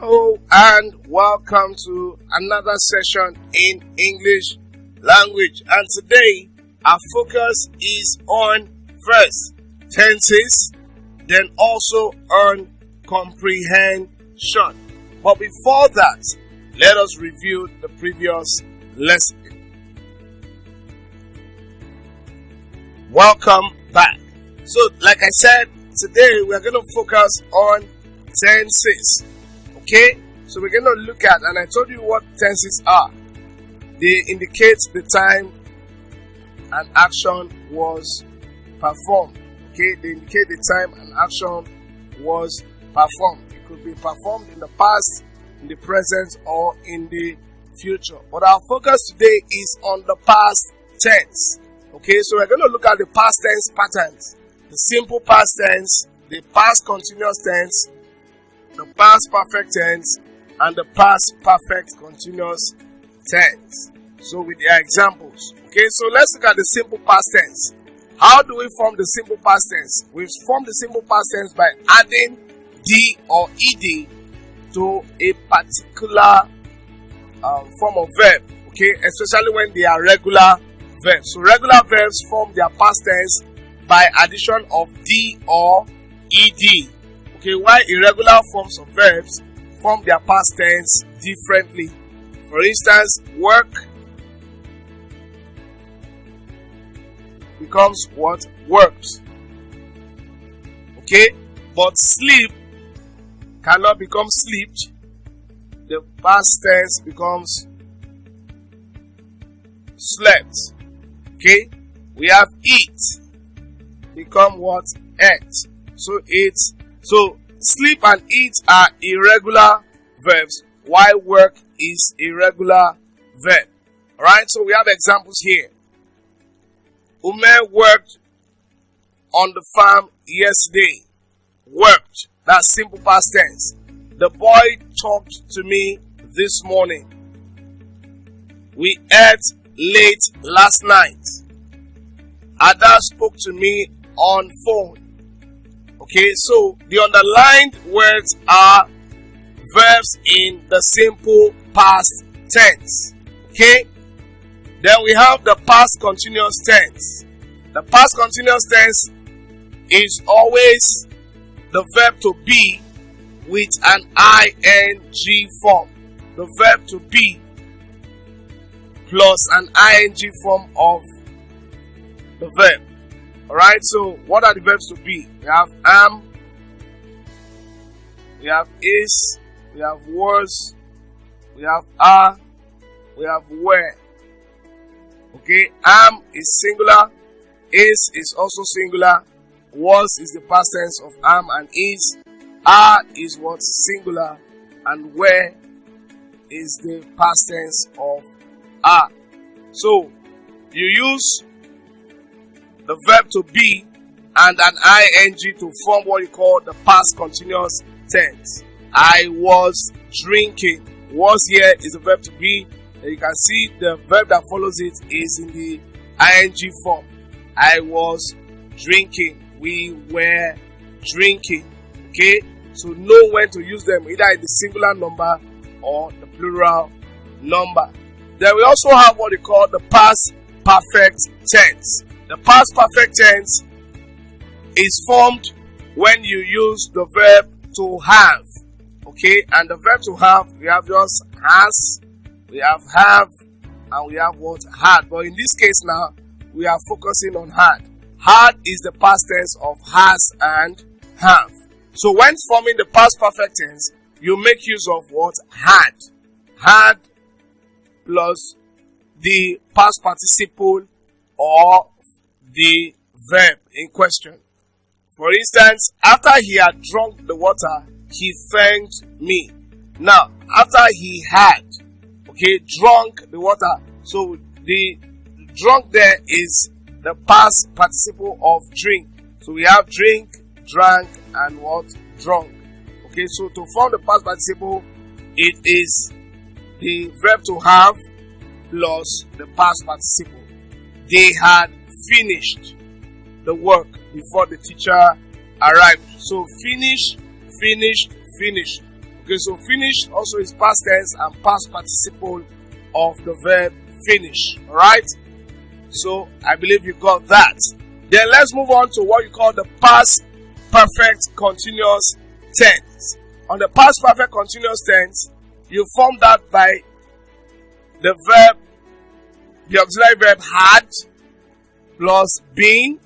Hello and welcome to another session in English language. And today our focus is on first tenses, then also on comprehension. But before that, let us review the previous lesson. Welcome back. So, like I said, today we are going to focus on tenses. Okay? So we're going to look at, and I told you what tenses are. They indicate the time an action was performed. Okay? They indicate the time an action was performed. It could be performed in the past, in the present, or in the future. But our focus today is on the past tense. Okay, so we're going to look at the past tense patterns. The simple past tense, the past continuous tense, the past perfect tense, and the past perfect continuous tense. So with their examples. Okay, so let's look at the simple past tense. How do we form the simple past tense? We form the simple past tense by adding D or ED to a particular form of verb. Okay, especially when they are regular verbs. So regular verbs form their past tense by addition of D or ED. Okay, while irregular forms of verbs form their past tense differently. For instance, work becomes what? Works. Okay, but sleep cannot become slept. The past tense becomes slept. Okay, we have eat become what? Ate. So sleep and eat are irregular verbs, while work is a regular verb. Alright, so we have examples here. Ume worked on the farm yesterday. Worked. That's simple past tense. The boy talked to me this morning. We ate late last night. Ada spoke to me on phone. Okay, so the underlined words are verbs in the simple past tense. Okay, then we have the past continuous tense. The past continuous tense is always the verb to be with an ing form. The verb to be plus an ing form of the verb. Alright, so what are the verbs to be? We have am, we have is, we have was, we have are, we have were. Okay, am is singular, is also singular, was is the past tense of am and is, are is what? Singular, and were is the past tense of are. So you use the verb to be and an ing to form what you call the past continuous tense. I was drinking. Was here is the verb to be. And you can see the verb that follows it is in the ing form. I was drinking. We were drinking. Okay, so know when to use them, either in the singular number or the plural number. Then we also have what we call the past perfect tense. The past perfect tense is formed when you use the verb to have. Okay, and the verb to have, we have just has, we have, and we have what? Had. But in this case now, we are focusing on had. Had is the past tense of has and have. So when forming the past perfect tense, you make use of what? Had. Had plus the past participle or the verb in question. For instance, after he had drunk the water, he thanked me. Now, after he had, drunk the water. So the drunk there is the past participle of drink. So we have drink, drank, and what? Drunk. Okay, so to form the past participle, it is the verb to have plus the past participle. They had finished the work before the teacher arrived. So finish, finished, finished. Okay, so finish also is past tense and past participle of the verb finish. Alright? So I believe you got that. Then let's move on to what you call the past perfect continuous tense. On the past perfect continuous tense, you form that by the verb, the auxiliary verb had plus been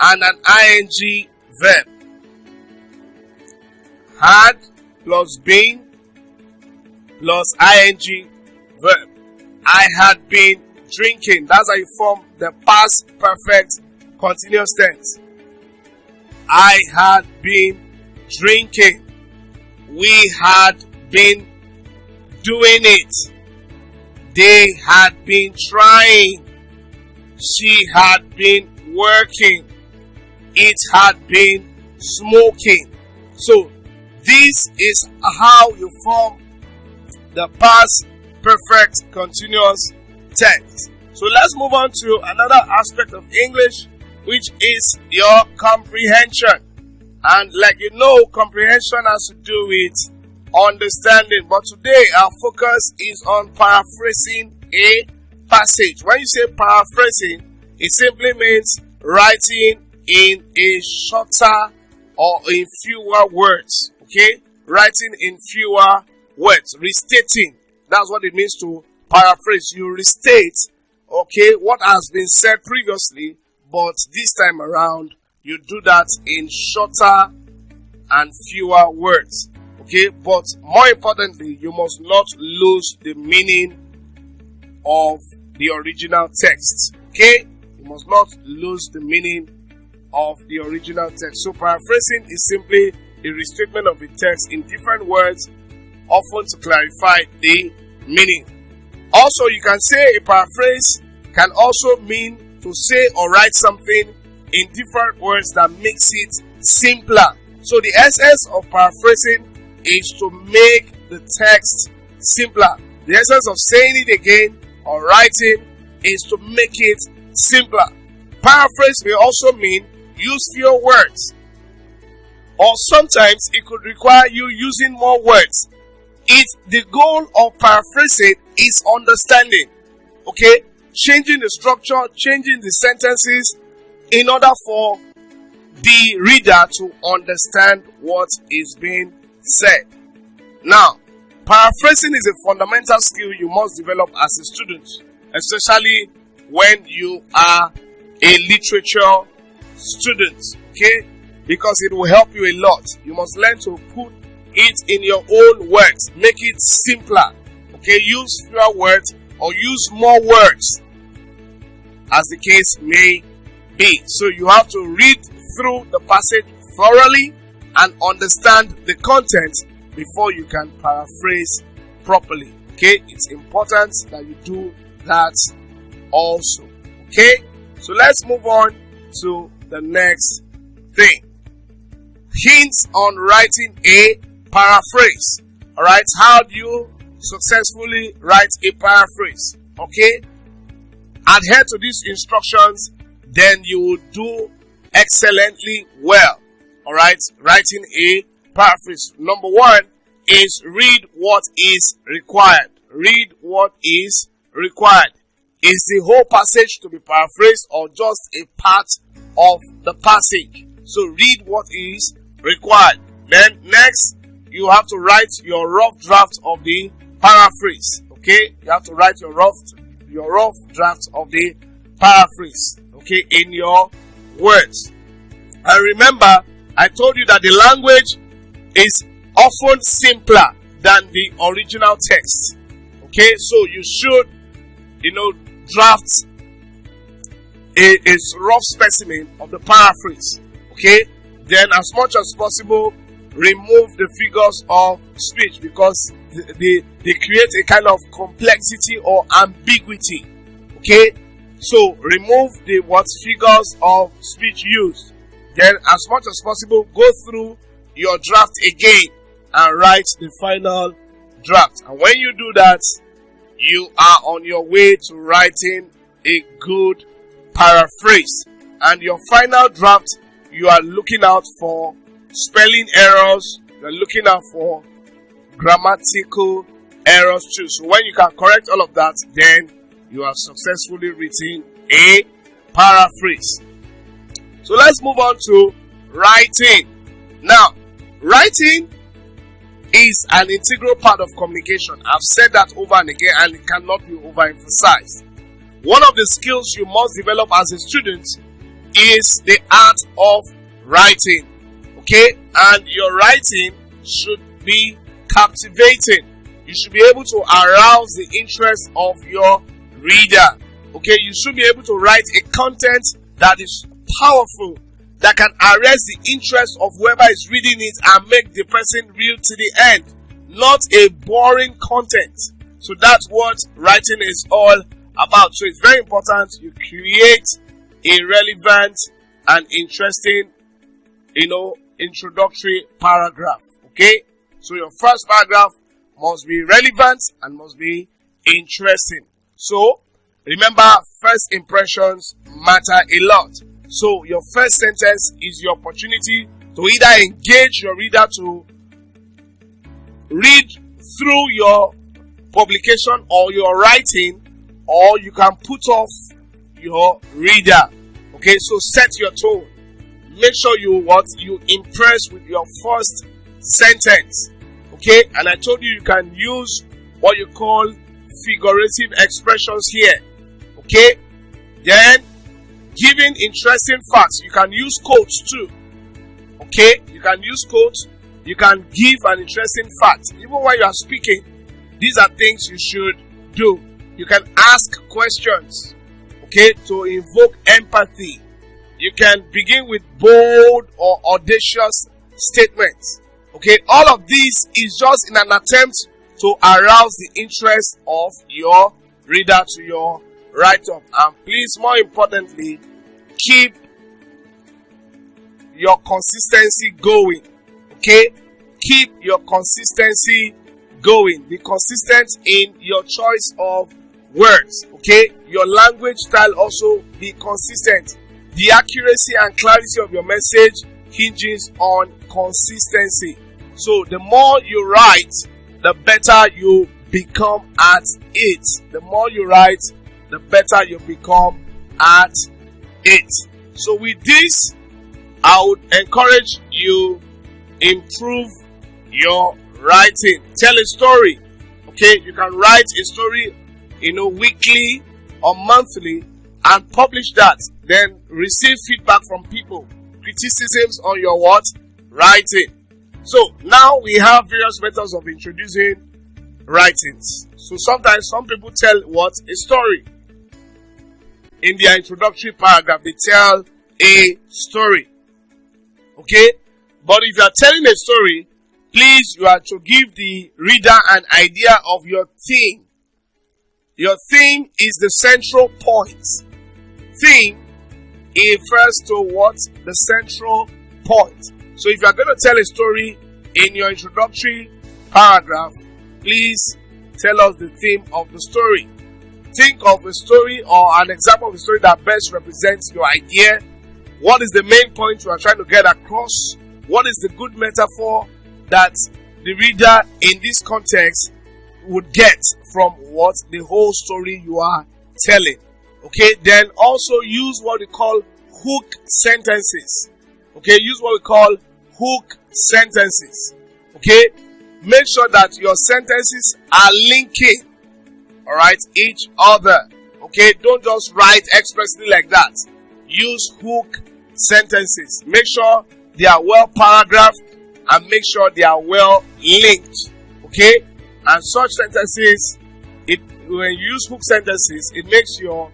and an ing verb. Had plus been plus ing verb. I had been drinking. That's how you form the past perfect continuous tense. I had been drinking. We had been doing it. They had been trying. She had been working. It had been smoking. So this is how you form the past perfect continuous tense. So let's move on to another aspect of English, which is your comprehension. And like you know, comprehension has to do with understanding. But today our focus is on paraphrasing a passage. When you say paraphrasing, it simply means writing in a shorter or in fewer words. Okay? Writing in fewer words. Restating. That's what it means to paraphrase. You restate, okay, what has been said previously, but this time around, you do that in shorter and fewer words. Okay, but more importantly, you must not lose the meaning of the original text. Okay, you must not lose the meaning of the original text. So paraphrasing is simply a restatement of a text in different words, often to clarify the meaning. Also, you can say a paraphrase can also mean to say or write something in different words that makes it simpler. So the essence of paraphrasing is to make the text simpler. The essence of saying it again or writing is to make it simpler. Paraphrase may also mean use fewer words, or sometimes it could require you using more words. The goal of paraphrasing is understanding. Okay? Changing the structure, changing the sentences in order for the reader to understand what is being said. Now, paraphrasing is a fundamental skill you must develop as a student, especially when you are a literature student, okay? Because it will help you a lot. You must learn to put it in your own words, make it simpler, okay? Use fewer words or use more words, as the case may be. So you have to read through the passage thoroughly and understand the content before you can paraphrase properly. Okay, it's important that you do that also. Okay, so let's move on to the next thing. Hints on writing a paraphrase. Alright, how do you successfully write a paraphrase? Okay, adhere to these instructions, then you will do excellently well. Alright, writing a paraphrase. Number one is read what is required. Read what is required. Is the whole passage to be paraphrased or just a part of the passage? So read what is required. Then next, you have to write your rough draft of the paraphrase. Okay, you have to write your rough draft of the paraphrase. Okay, in your words. And remember, I told you that the language is often simpler than the original text. Okay, so you should, draft a rough specimen of the paraphrase. Okay, then as much as possible, remove the figures of speech because they create a kind of complexity or ambiguity. Okay, so remove the figures of speech used. Then as much as possible, go through your draft again and write the final draft. And when you do that, you are on your way to writing a good paraphrase. And your final draft, you are looking out for spelling errors, you are looking out for grammatical errors too. So when you can correct all of that, then you have successfully written a paraphrase. So let's move on to writing. Now, writing is an integral part of communication. I've said that over and again, and it cannot be overemphasized. One of the skills you must develop as a student is the art of writing. Okay? And your writing should be captivating. You should be able to arouse the interest of your reader. Okay? You should be able to write a content that is powerful, that can arrest the interest of whoever is reading it and make the person read to the end. Not a boring content. So that's what writing is all about. So it's very important you create a relevant and interesting, introductory paragraph. Okay? So your first paragraph must be relevant and must be interesting. So remember, first impressions matter a lot. So your first sentence is your opportunity to either engage your reader to read through your publication or your writing, or you can put off your reader. Okay, so set your tone. Make sure you impress with your first sentence. Okay, and I told you can use what you call figurative expressions here. Okay, then giving interesting facts. You can use quotes too. Okay, you can use quotes. You can give an interesting fact. Even while you are speaking, these are things you should do. You can ask questions, okay, to invoke empathy. You can begin with bold or audacious statements. Okay, all of this is just in an attempt to arouse the interest of your reader to your write-up. And please, more importantly, keep your consistency going. Okay, keep your consistency going. Be consistent in your choice of words. Okay, your language style also be consistent. The accuracy and clarity of your message hinges on consistency. So the more you write, the better you become at it. The more you write, the better you become at it. So with this, I would encourage you improve your writing. Tell a story. Okay, you can write a story, weekly or monthly and publish that. Then receive feedback from people, criticisms on your writing. So now we have various methods of introducing writings. So sometimes some people tell a story. In their introductory paragraph, they tell a story. Okay? But if you are telling a story, please, you are to give the reader an idea of your theme. Your theme is the central point. Theme refers to the central point. So if you are going to tell a story in your introductory paragraph, please tell us the theme of the story. Think of a story or an example of a story that best represents your idea. What is the main point you are trying to get across? What is the good metaphor that the reader in this context would get from the whole story you are telling? Okay, then also use what we call hook sentences. Okay, use what we call hook sentences. Okay, make sure that your sentences are linking, alright, each other. Okay, don't just write expressly like that. Use hook sentences. Make sure they are well paragraphed and make sure they are well linked. Okay, and such sentences, when you use hook sentences, it makes your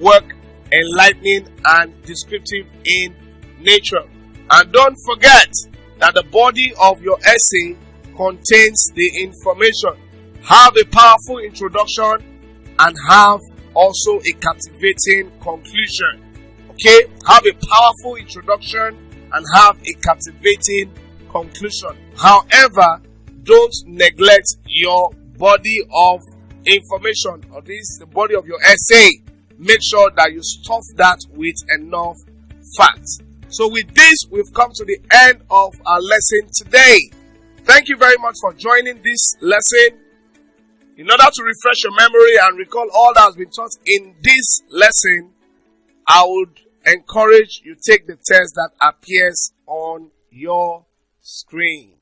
work enlightening and descriptive in nature. And don't forget that the body of your essay contains the information. Have a powerful introduction and have also a captivating conclusion. Okay? Have a powerful introduction and have a captivating conclusion. However, don't neglect your body of information, or the body of your essay. Make sure that you stuff that with enough facts. So with this, we've come to the end of our lesson today. Thank you very much for joining this lesson. In order to refresh your memory and recall all that has been taught in this lesson, I would encourage you take the test that appears on your screen.